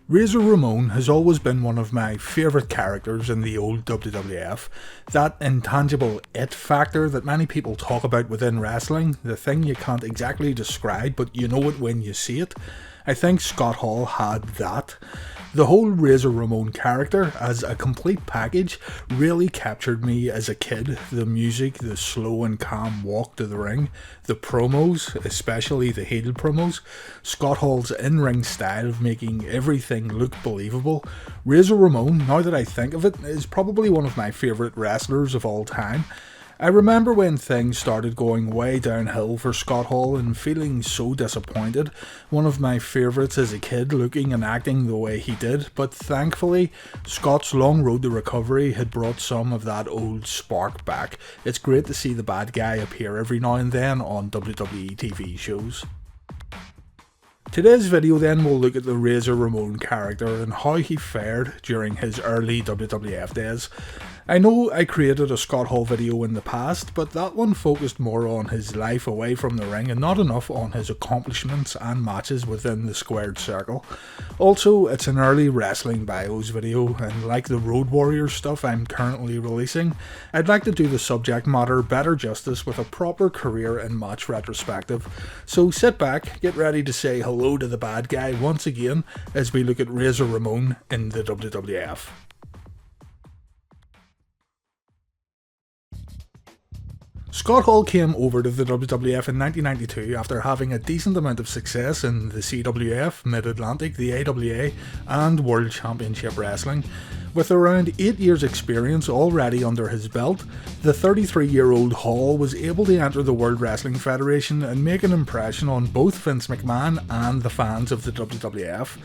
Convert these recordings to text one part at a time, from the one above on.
Razor Ramon has always been one of my favourite characters in the old WWF. That intangible it factor that many people talk about within wrestling, the thing you can't exactly describe but you know it when you see it. I think Scott Hall had that. The whole Razor Ramon character as a complete package really captured me as a kid. The music, the slow and calm walk to the ring, the promos, especially the heel promos, Scott Hall's in-ring style of making everything look believable. Razor Ramon, now that I think of it, is probably one of my favourite wrestlers of all time. I remember when things started going way downhill for Scott Hall and feeling so disappointed. One of my favourites as a kid, looking and acting the way he did, but thankfully Scott's long road to recovery had brought some of that old spark back. It's great to see the bad guy appear every now and then on WWE TV shows. Today's video then will look at the Razor Ramon character and how he fared during his early WWF days. I know I created a Scott Hall video in the past, but that one focused more on his life away from the ring and not enough on his accomplishments and matches within the squared circle. Also, it's an early wrestling bios video, and like the Road Warrior stuff I'm currently releasing, I'd like to do the subject matter better justice with a proper career and match retrospective. So sit back, get ready to say hello to the bad guy once again as we look at Razor Ramon in the WWF. Scott Hall came over to the WWF in 1992 after having a decent amount of success in the CWF, Mid-Atlantic, the AWA and World Championship Wrestling. With around 8 years experience already under his belt, the 33-year-old Hall was able to enter the World Wrestling Federation and make an impression on both Vince McMahon and the fans of the WWF.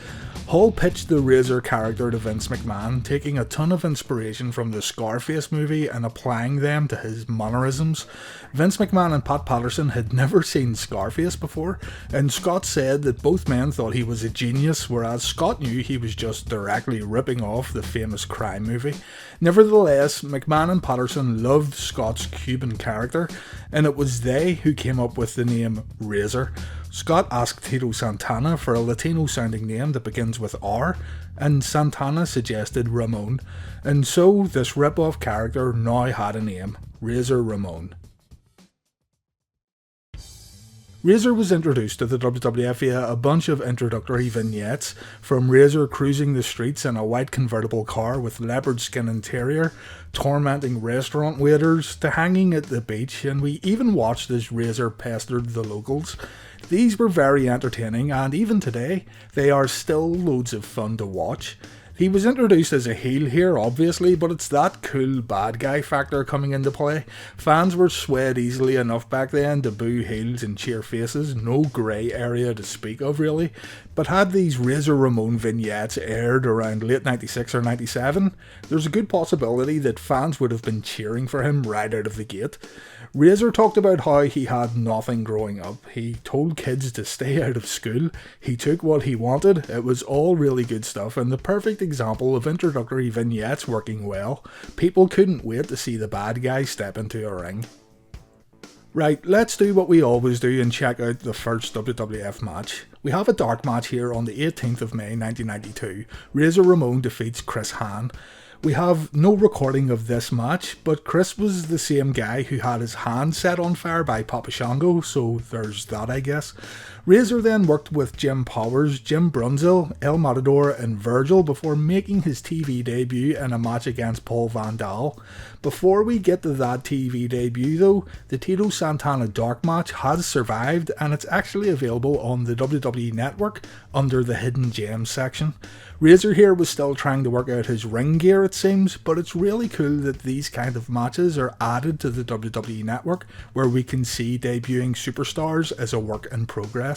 Hall pitched the Razor character to Vince McMahon, taking a ton of inspiration from the Scarface movie and applying them to his mannerisms. Vince McMahon and Pat Patterson had never seen Scarface before, and Scott said that both men thought he was a genius, whereas Scott knew he was just directly ripping off the famous crime movie. Nevertheless, McMahon and Patterson loved Scott's Cuban character, and it was they who came up with the name Razor. Scott asked Tito Santana for a Latino sounding name that begins with R, and Santana suggested Ramon, and so this rip-off character now had a name, Razor Ramon. Razor was introduced to the WWF via a bunch of introductory vignettes, from Razor cruising the streets in a white convertible car with leopard skin interior, tormenting restaurant waiters, to hanging at the beach, and we even watched as Razor pestered the locals. These were very entertaining, and even today, they are still loads of fun to watch. He was introduced as a heel here, obviously, but it's that cool bad guy factor coming into play. Fans were swayed easily enough back then to boo heels and cheer faces, no grey area to speak of really. But had these Razor Ramon vignettes aired around late 96 or 97, there's a good possibility that fans would have been cheering for him right out of the gate. Razor talked about how he had nothing growing up. He told kids to stay out of school. He took what he wanted. It was all really good stuff and the perfect example of introductory vignettes working well. People couldn't wait to see the bad guy step into a ring. Right, let's do what we always do and check out the first WWF match. We have a dark match here on the 18th of May 1992. Razor Ramon defeats Chris Hahn. We have no recording of this match, but Chris was the same guy who had his hand set on fire by Papa Shango, so there's that I guess. Razor then worked with Jim Powers, Jim Brunzell, El Matador and Virgil before making his TV debut in a match against Paul Van Dal. Before we get to that TV debut though, the Tito Santana dark match has survived and it's actually available on the WWE Network under the Hidden Gems section. Razor here was still trying to work out his ring gear it seems, but it's really cool that these kind of matches are added to the WWE Network where we can see debuting superstars as a work in progress.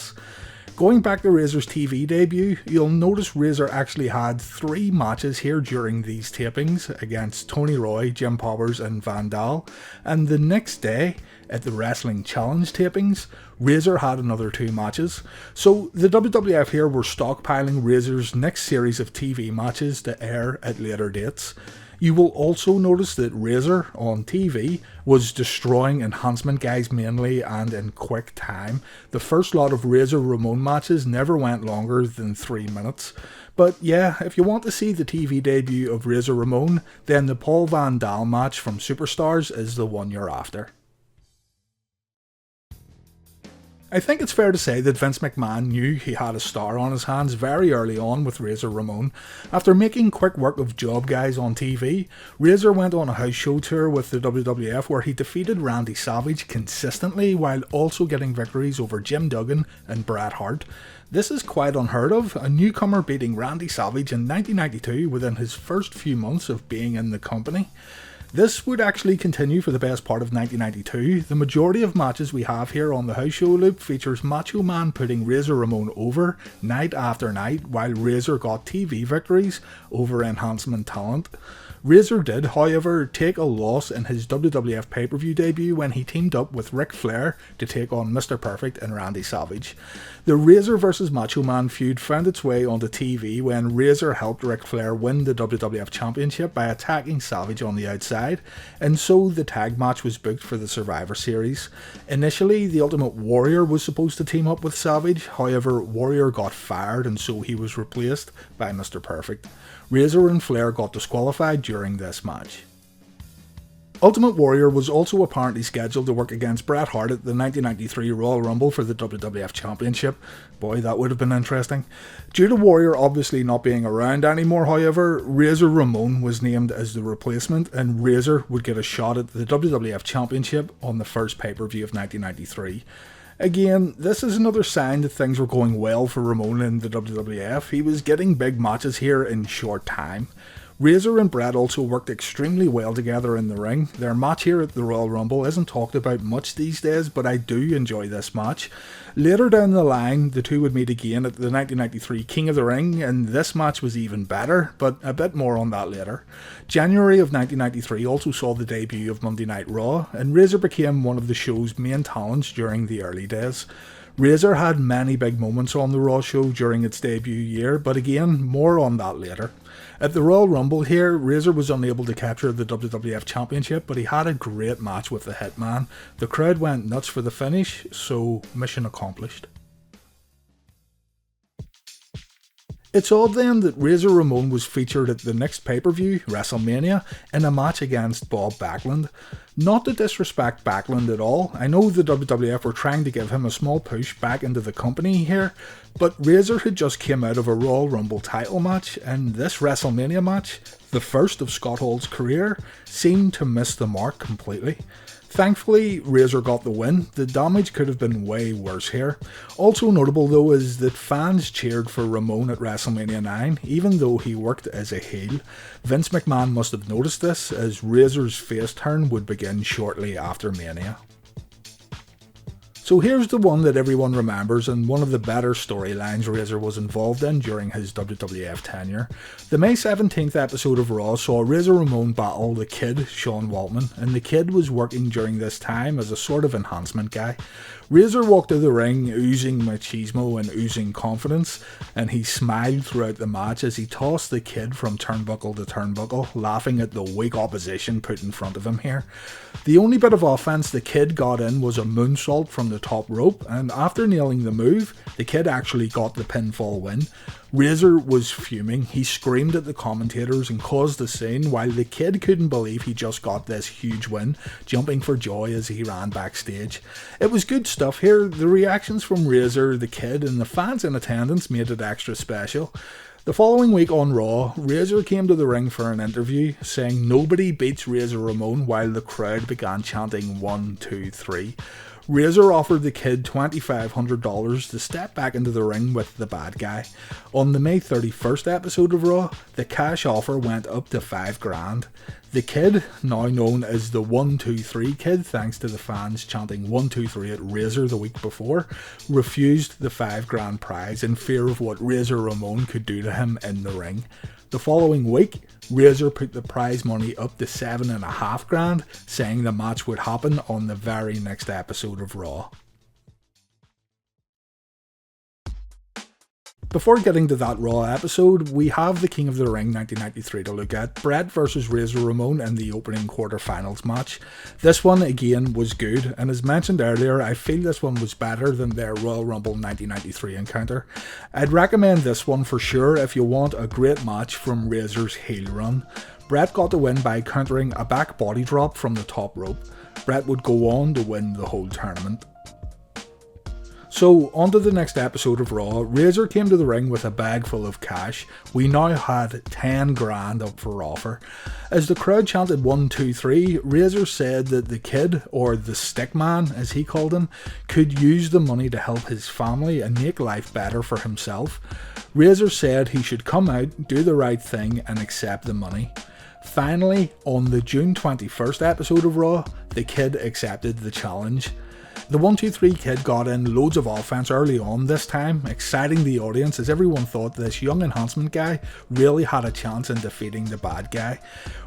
Going back to Razor's TV debut, you'll notice Razor actually had 3 matches here during these tapings against Tony Roy, Jim Powers and Van Dal, and the next day at the Wrestling Challenge tapings, Razor had another 2 matches. So the WWF here were stockpiling Razor's next series of TV matches to air at later dates. You will also notice that Razor on TV was destroying enhancement guys mainly and in quick time. The first lot of Razor Ramon matches never went longer than 3 minutes. But yeah, if you want to see the TV debut of Razor Ramon, then the Paul Van Dal match from Superstars is the one you're after. I think it's fair to say that Vince McMahon knew he had a star on his hands very early on with Razor Ramon. After making quick work of job guys on TV, Razor went on a house show tour with the WWF where he defeated Randy Savage consistently while also getting victories over Jim Duggan and Bret Hart. This is quite unheard of, a newcomer beating Randy Savage in 1992 within his first few months of being in the company. This would actually continue for the best part of 1992. The majority of matches we have here on the house show loop features Macho Man putting Razor Ramon over night after night while Razor got TV victories over enhancement talent. Razor did, however, take a loss in his WWF pay-per-view debut when he teamed up with Ric Flair to take on Mr. Perfect and Randy Savage. The Razor vs Macho Man feud found its way onto TV when Razor helped Ric Flair win the WWF Championship by attacking Savage on the outside, and so the tag match was booked for the Survivor Series. Initially, the Ultimate Warrior was supposed to team up with Savage, however, Warrior got fired and so he was replaced by Mr. Perfect. Razor and Flair got disqualified during this match. Ultimate Warrior was also apparently scheduled to work against Bret Hart at the 1993 Royal Rumble for the WWF Championship. Boy, that would have been interesting. Due to Warrior obviously not being around anymore, however, Razor Ramon was named as the replacement and Razor would get a shot at the WWF Championship on the first pay-per-view of 1993. Again, this is another sign that things were going well for Ramon in the WWF. He was getting big matches here in short time. Razor and Bret also worked extremely well together in the ring. Their match here at the Royal Rumble isn't talked about much these days, but I do enjoy this match. Later down the line, the two would meet again at the 1993 King of the Ring, and this match was even better, but a bit more on that later. January of 1993 also saw the debut of Monday Night Raw, and Razor became one of the show's main talents during the early days. Razor had many big moments on the Raw show during its debut year, but again, more on that later. At the Royal Rumble here, Razor was unable to capture the WWF Championship, but he had a great match with the Hitman. The crowd went nuts for the finish, so mission accomplished. It's odd then that Razor Ramon was featured at the next pay-per-view, WrestleMania, in a match against Bob Backlund. Not to disrespect Backlund at all, I know the WWF were trying to give him a small push back into the company here, but Razor had just came out of a Royal Rumble title match, and this WrestleMania match, the first of Scott Hall's career, seemed to miss the mark completely. Thankfully, Razor got the win. The damage could have been way worse here. Also notable though is that fans cheered for Ramon at WrestleMania 9, even though he worked as a heel. Vince McMahon must have noticed this, as Razor's face turn would begin shortly after Mania. So here's the one that everyone remembers and one of the better storylines Razor was involved in during his WWF tenure. The May 17th episode of Raw saw Razor Ramon battle the Kid, Shawn Waltman, and the Kid was working during this time as a sort of enhancement guy. Razor walked to the ring oozing machismo and oozing confidence, and he smiled throughout the match as he tossed the Kid from turnbuckle to turnbuckle, laughing at the weak opposition put in front of him here. The only bit of offense the Kid got in was a moonsault from the top rope, and after nailing the move, the Kid actually got the pinfall win. Razor was fuming. He screamed at the commentators and caused a scene while the Kid couldn't believe he just got this huge win, jumping for joy as he ran backstage. It was good stuff here. The reactions from Razor, the Kid, and the fans in attendance made it extra special. The following week on Raw, Razor came to the ring for an interview, saying nobody beats Razor Ramon while the crowd began chanting 1, 2, 3. Razor offered the Kid $2,500 to step back into the ring with the bad guy. On the May 31st episode of Raw, the cash offer went up to $5,000. The Kid, now known as the 1, 2, 3 Kid thanks to the fans chanting 1, 2, 3 at Razor the week before, refused the $5,000 prize in fear of what Razor Ramon could do to him in the ring. The following week, Razor put the prize money up to $7,500, saying the match would happen on the very next episode of Raw. Before getting to that Raw episode, we have the King of the Ring 1993 to look at, Bret versus Razor Ramon in the opening quarterfinals match. This one again was good, and as mentioned earlier, I feel this one was better than their Royal Rumble 1993 encounter. I'd recommend this one for sure if you want a great match from Razor's heel run. Bret got the win by countering a back body drop from the top rope. Bret would go on to win the whole tournament. So, on to the next episode of Raw. Razor came to the ring with a bag full of cash. We now had 10 grand up for offer. As the crowd chanted 1, 2, 3, Razor said that the kid, or the stick man as he called him, could use the money to help his family and make life better for himself. Razor said he should come out, do the right thing and accept the money. Finally, on the June 21st episode of Raw, the kid accepted the challenge. The 1, 2, 3 kid got in loads of offense early on this time, exciting the audience as everyone thought this young enhancement guy really had a chance in defeating the bad guy.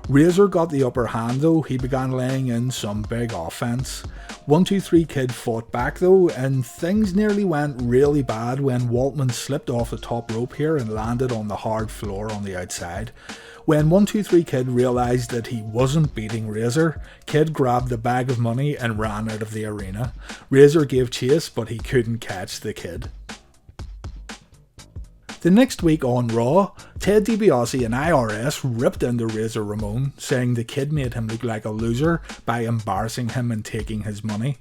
Razor got the upper hand though, he began laying in some big offense. 1, 2, 3 kid fought back though, and things nearly went really bad when Waltman slipped off the top rope here and landed on the hard floor on the outside. When 1, 2, 3 Kid realised that he wasn't beating Razor, Kid grabbed the bag of money and ran out of the arena. Razor gave chase, but he couldn't catch the Kid. The next week on Raw, Ted DiBiase and IRS ripped into Razor Ramon, saying the Kid made him look like a loser by embarrassing him and taking his money.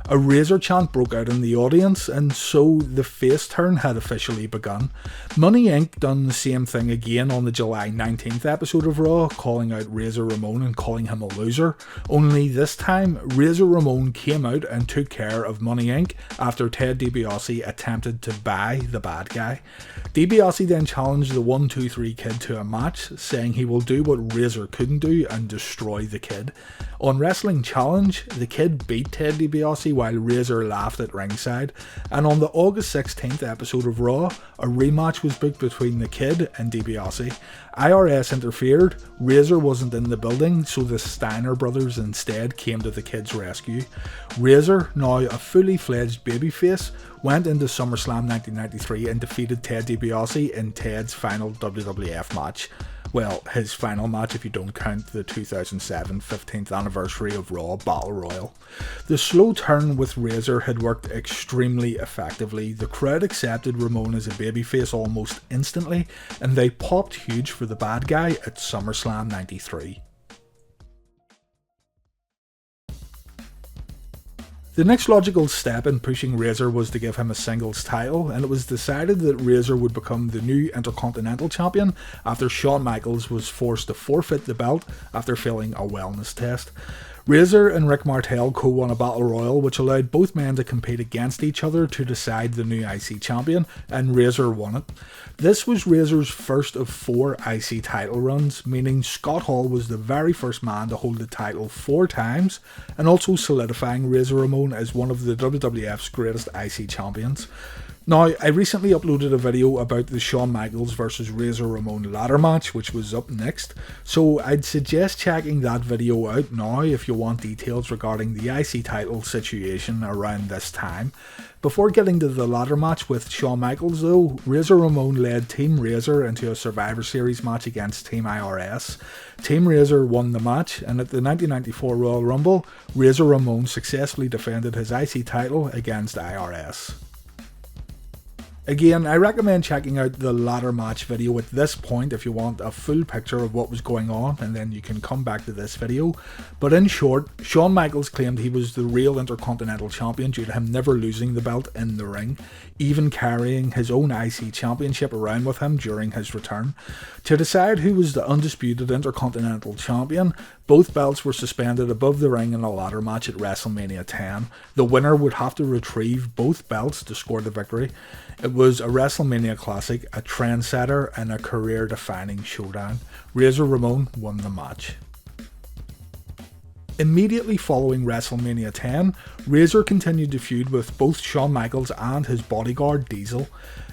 A Razor chant broke out in the audience, and so the face turn had officially begun. Money Inc. done the same thing again on the July 19th episode of Raw, calling out Razor Ramon and calling him a loser. Only this time, Razor Ramon came out and took care of Money Inc. after Ted DiBiase attempted to buy the bad guy. DiBiase then challenged the 1, 2, 3 Kid to a match, saying he will do what Razor couldn't do and destroy the Kid. On Wrestling Challenge, the Kid beat Ted DiBiase while Razor laughed at ringside, and on the August 16th episode of Raw, a rematch was booked between the Kid and DiBiase. IRS interfered, Razor wasn't in the building, so the Steiner brothers instead came to the Kid's rescue. Razor, now a fully fledged babyface, went into SummerSlam 1993 and defeated Ted DiBiase in Ted's final WWF match. Well, his final match if you don't count the 2007 15th anniversary of Raw Battle Royal. The slow turn with Razor had worked extremely effectively. The crowd accepted Ramon as a babyface almost instantly, and they popped huge for the bad guy at SummerSlam 93. The next logical step in pushing Razor was to give him a singles title, and it was decided that Razor would become the new Intercontinental Champion after Shawn Michaels was forced to forfeit the belt after failing a wellness test. Razor and Rick Martel co-won a battle royal which allowed both men to compete against each other to decide the new IC champion, and Razor won it. This was Razor's first of 4 IC title runs, meaning Scott Hall was the very first man to hold the title 4 times, and also solidifying Razor Ramon as one of the WWF's greatest IC champions. Now, I recently uploaded a video about the Shawn Michaels vs Razor Ramon ladder match, which was up next, so I'd suggest checking that video out now if you want details regarding the IC title situation around this time. Before getting to the ladder match with Shawn Michaels though, Razor Ramon led Team Razor into a Survivor Series match against Team IRS. Team Razor won the match, and at the 1994 Royal Rumble, Razor Ramon successfully defended his IC title against IRS. Again, I recommend checking out the ladder match video at this point if you want a full picture of what was going on, and then you can come back to this video. But in short, Shawn Michaels claimed he was the real Intercontinental Champion due to him never losing the belt in the ring, even carrying his own IC Championship around with him during his return. To decide who was the undisputed Intercontinental Champion, both belts were suspended above the ring in a ladder match at WrestleMania 10. The winner would have to retrieve both belts to score the victory. It was a WrestleMania classic, a trendsetter, and a career-defining showdown. Razor Ramon won the match. Immediately following WrestleMania 10, Razor continued to feud with both Shawn Michaels and his bodyguard Diesel.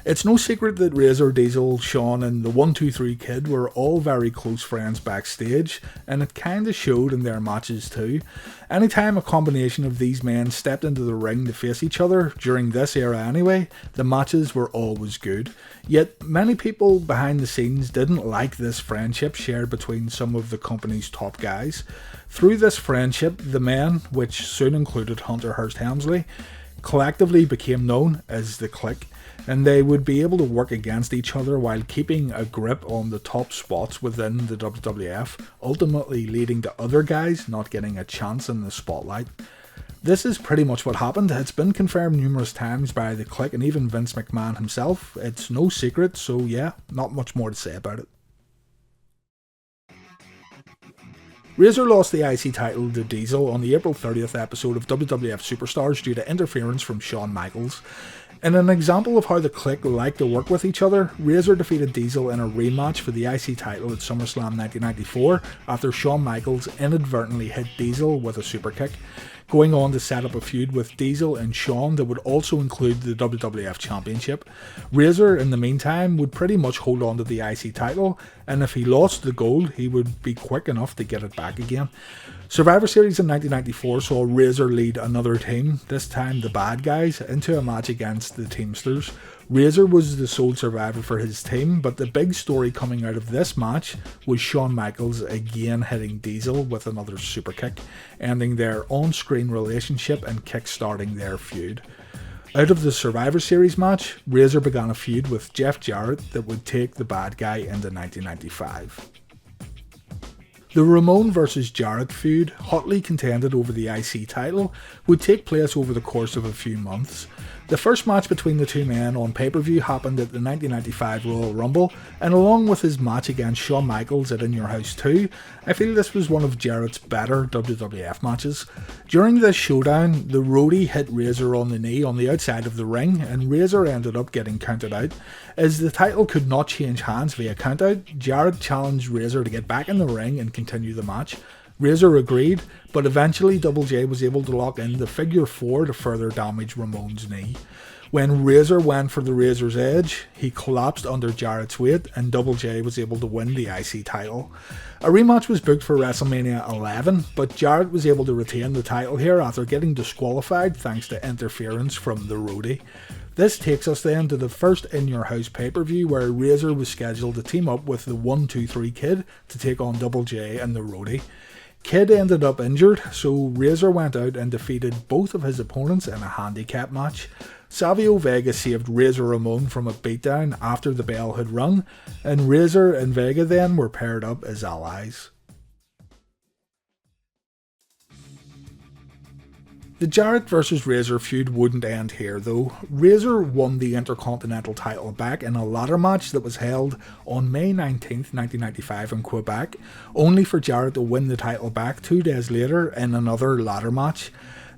It's no secret that Razor, Diesel, Shawn and the 1-2-3 Kid were all very close friends backstage, and it kinda showed in their matches too. Anytime a combination of these men stepped into the ring to face each other, during this era anyway, the matches were always good. Yet many people behind the scenes didn't like this friendship shared between some of the company's top guys. Through this friendship, the men, which soon included Hunter Hearst Helmsley, collectively became known as the Kliq, and they would be able to work against each other while keeping a grip on the top spots within the WWF, ultimately leading to other guys not getting a chance in the spotlight. This is pretty much what happened. It's been confirmed numerous times by the Kliq and even Vince McMahon himself. It's no secret, so yeah, not much more to say about it. Razor lost the IC title to Diesel on the April 30th episode of WWF Superstars due to interference from Shawn Michaels. In an example of how the Kliq like to work with each other, Razor defeated Diesel in a rematch for the IC title at SummerSlam 1994 after Shawn Michaels inadvertently hit Diesel with a super kick, going on to set up a feud with Diesel and Shawn that would also include the WWF Championship. Razor, in the meantime, would pretty much hold on to the IC title, and if he lost the gold, he would be quick enough to get it back again. Survivor Series in 1994 saw Razor lead another team, this time the Bad Guys, into a match against the Teamsters. Razor was the sole survivor for his team, but the big story coming out of this match was Shawn Michaels again hitting Diesel with another super kick, ending their on-screen relationship and kick-starting their feud. Out of the Survivor Series match, Razor began a feud with Jeff Jarrett that would take the Bad Guy into 1995. The Ramon vs Jarrett feud, hotly contended over the IC title, would take place over the course of a few months. The first match between the two men on pay-per-view happened at the 1995 Royal Rumble, and along with his match against Shawn Michaels at In Your House 2, I feel this was one of Jarrett's better WWF matches. During this showdown, the roadie hit Razor on the knee on the outside of the ring, and Razor ended up getting counted out. As the title could not change hands via countout, Jarrett challenged Razor to get back in the ring and continue the match. Razor agreed, but eventually Double J was able to lock in the figure 4 to further damage Ramon's knee. When Razor went for the Razor's Edge, he collapsed under Jarrett's weight and Double J was able to win the IC title. A rematch was booked for WrestleMania 11, but Jarrett was able to retain the title here after getting disqualified thanks to interference from the roadie. This takes us then to the first In Your House pay-per-view where Razor was scheduled to team up with the 1-2-3 Kid to take on Double J and the roadie. Kid ended up injured, so Razor went out and defeated both of his opponents in a handicap match. Savio Vega saved Razor Ramon from a beatdown after the bell had rung, and Razor and Vega then were paired up as allies. The Jarrett vs Razor feud wouldn't end here though. Razor won the Intercontinental title back in a ladder match that was held on May 19th, 1995 in Quebec, only for Jarrett to win the title back 2 days later in another ladder match.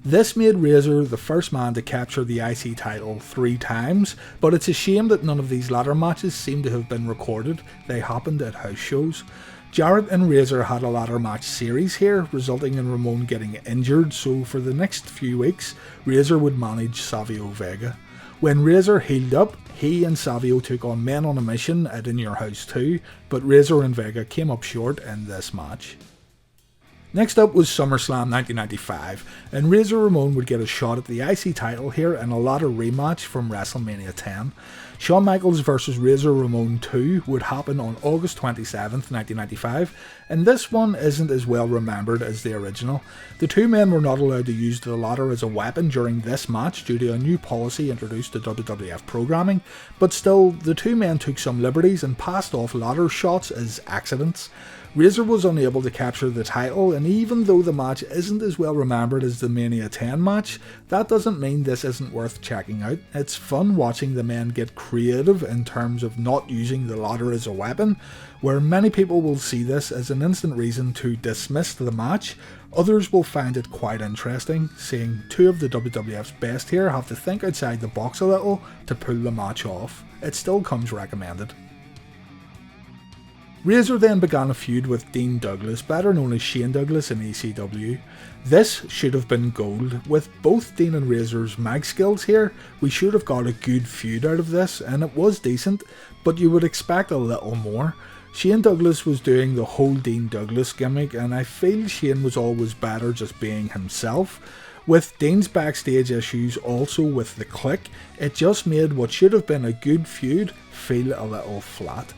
This made Razor the first man to capture the IC title 3 times, but it's a shame that none of these ladder matches seem to have been recorded. They happened at house shows. Jarrett and Razor had a ladder match series here, resulting in Ramon getting injured, so for the next few weeks, Razor would manage Savio Vega. When Razor healed up, he and Savio took on Men on a Mission at In Your House 2, but Razor and Vega came up short in this match. Next up was SummerSlam 1995, and Razor Ramon would get a shot at the IC title here in a ladder rematch from WrestleMania 10. Shawn Michaels vs Razor Ramon 2 would happen on August 27th, 1995, and this one isn't as well remembered as the original. The two men were not allowed to use the ladder as a weapon during this match due to a new policy introduced to WWF programming, but still, the two men took some liberties and passed off ladder shots as accidents. Razor was unable to capture the title, and even though the match isn't as well remembered as the Mania 10 match, that doesn't mean this isn't worth checking out. It's fun watching the men get creative in terms of not using the ladder as a weapon, where many people will see this as an instant reason to dismiss the match. Others will find it quite interesting, seeing two of the WWF's best here have to think outside the box a little to pull the match off. It still comes recommended. Razor then began a feud with Dean Douglas, better known as Shane Douglas in ECW. This should have been gold. With both Dean and Razor's mag skills here, we should have got a good feud out of this, and it was decent, but you would expect a little more. Shane Douglas was doing the whole Dean Douglas gimmick, and I feel Shane was always better just being himself. With Dean's backstage issues also with the Kliq, it just made what should have been a good feud feel a little flat.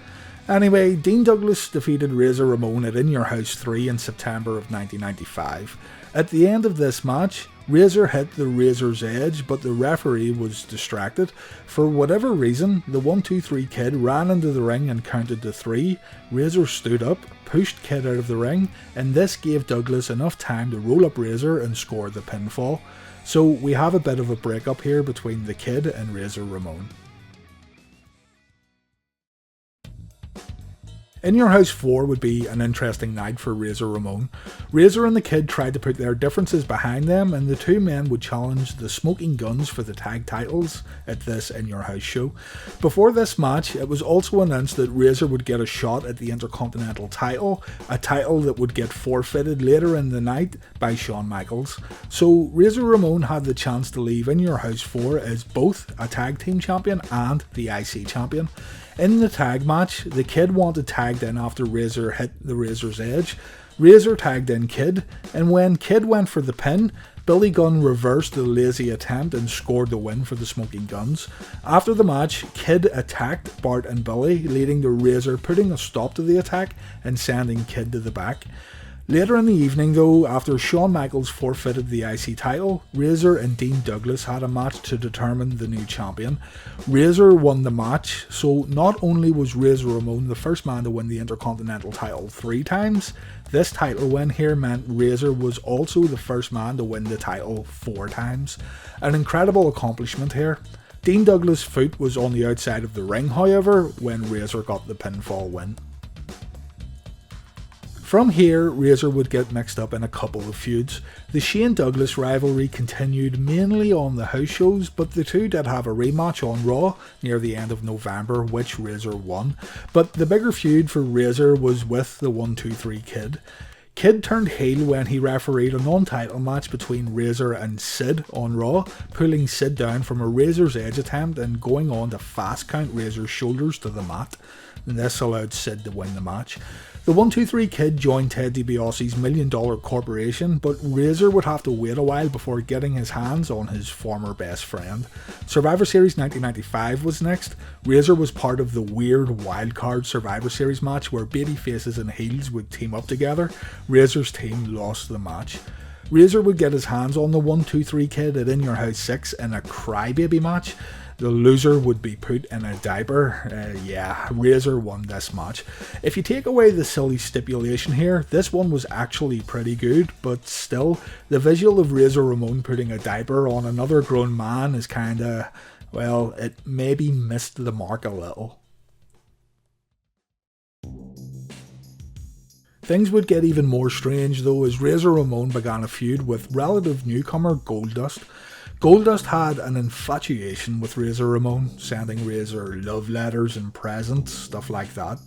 Anyway, Dean Douglas defeated Razor Ramon at In Your House 3 in September of 1995. At the end of this match, Razor hit the Razor's Edge, but the referee was distracted. For whatever reason, the 1-2-3 Kid ran into the ring and counted to 3. Razor stood up, pushed Kid out of the ring, and this gave Douglas enough time to roll up Razor and score the pinfall. So we have a bit of a breakup here between the Kid and Razor Ramon. In Your House 4 would be an interesting night for Razor Ramon. Razor and the Kid tried to put their differences behind them, and the two men would challenge the Smoking Guns for the tag titles at this In Your House show. Before this match, it was also announced that Razor would get a shot at the Intercontinental title, a title that would get forfeited later in the night by Shawn Michaels. So Razor Ramon had the chance to leave In Your House 4 as both a tag team champion and the IC champion. In the tag match, the Kid wanted tagged in after Razor hit the Razor's Edge. Razor tagged in Kid, and when Kid went for the pin, Billy Gunn reversed the lazy attempt and scored the win for the Smoking Guns. After the match, Kid attacked Bart and Billy, leading to Razor putting a stop to the attack and sending Kid to the back. Later in the evening though, after Shawn Michaels forfeited the IC title, Razor and Dean Douglas had a match to determine the new champion. Razor won the match, so not only was Razor Ramon the first man to win the Intercontinental title 3 times, this title win here meant Razor was also the first man to win the title 4 times. An incredible accomplishment here. Dean Douglas' foot was on the outside of the ring however when Razor got the pinfall win. From here, Razor would get mixed up in a couple of feuds. The Shane Douglas rivalry continued mainly on the house shows, but the two did have a rematch on Raw near the end of November, which Razor won. But the bigger feud for Razor was with the 1-2-3 Kid. Kid turned heel when he refereed a non-title match between Razor and Sid on Raw, pulling Sid down from a Razor's Edge attempt and going on to fast count Razor's shoulders to the mat. And this allowed Sid to win the match. The 1-2-3 Kid joined Ted DiBiase's $1 Million Corporation, but Razor would have to wait a while before getting his hands on his former best friend. Survivor Series 1995 was next. Razor was part of the weird wildcard Survivor Series match where baby faces and heels would team up together. Razor's team lost the match. Razor would get his hands on the 1-2-3 Kid at In Your House 6 in a crybaby match. The loser would be put in a diaper. Razor won this match. If you take away the silly stipulation here, this one was actually pretty good, but still, the visual of Razor Ramon putting a diaper on another grown man is kinda, well, it maybe missed the mark a little. Things would get even more strange though as Razor Ramon began a feud with relative newcomer Goldust. Goldust had an infatuation with Razor Ramon, sending Razor love letters and presents, stuff like that.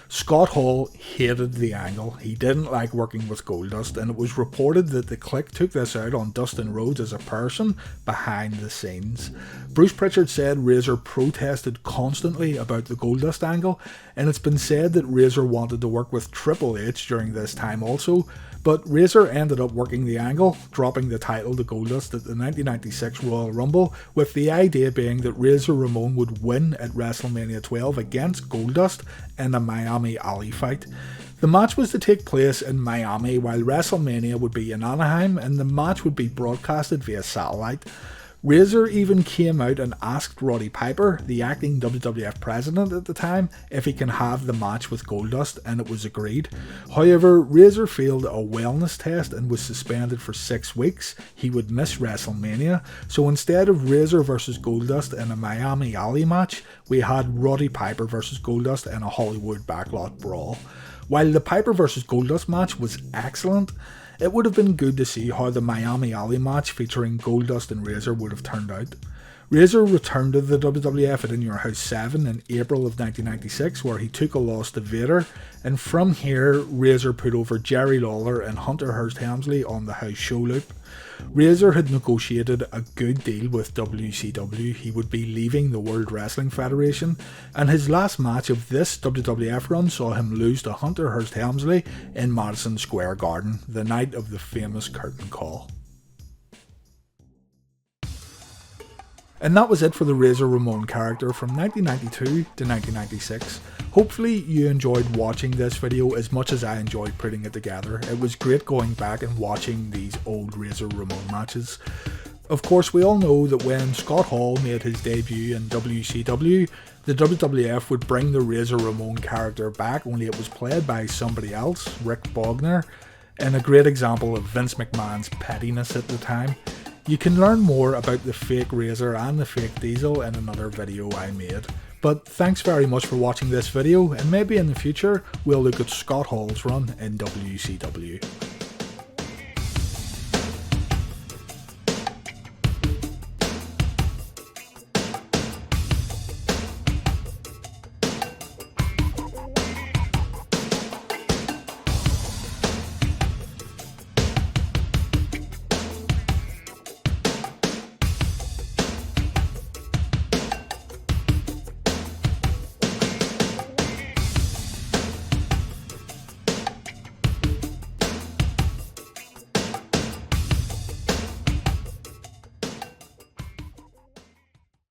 Scott Hall hated the angle. He didn't like working with Goldust, and it was reported that the Kliq took this out on Dustin Rhodes as a person behind the scenes. Bruce Pritchard said Razor protested constantly about the Goldust angle, and it's been said that Razor wanted to work with Triple H during this time also, but Razor ended up working the angle, dropping the title to Goldust at the 1996 Royal Rumble, with the idea being that Razor Ramon would win at WrestleMania 12 against Goldust in a Miami Alley fight. The match was to take place in Miami while WrestleMania would be in Anaheim, and the match would be broadcasted via satellite. Razor even came out and asked Roddy Piper, the acting WWF president at the time, if he can have the match with Goldust, and it was agreed. However, Razor failed a wellness test and was suspended for 6 weeks. He would miss WrestleMania, so instead of Razor vs Goldust in a Miami Alley match, we had Roddy Piper vs Goldust in a Hollywood backlot brawl. While the Piper vs Goldust match was excellent, it would have been good to see how the Miami Alley match featuring Goldust and Razor would have turned out. Razor returned to the WWF at In Your House 7 in April of 1996, where he took a loss to Vader, and from here Razor put over Jerry Lawler and Hunter Hearst Helmsley on the house show loop. Razor had negotiated a good deal with WCW. He would be leaving the World Wrestling Federation, and his last match of this WWF run saw him lose to Hunter Hearst Helmsley in Madison Square Garden, the night of the famous curtain call. And that was it for the Razor Ramon character from 1992 to 1996. Hopefully you enjoyed watching this video as much as I enjoyed putting it together. It was great going back and watching these old Razor Ramon matches. Of course, we all know that when Scott Hall made his debut in WCW, the WWF would bring the Razor Ramon character back, only it was played by somebody else, Rick Bogner, and a great example of Vince McMahon's pettiness at the time. You can learn more about the fake Razor and the fake Diesel in another video I made. But thanks very much for watching this video, and maybe in the future we'll look at Scott Hall's run in WCW.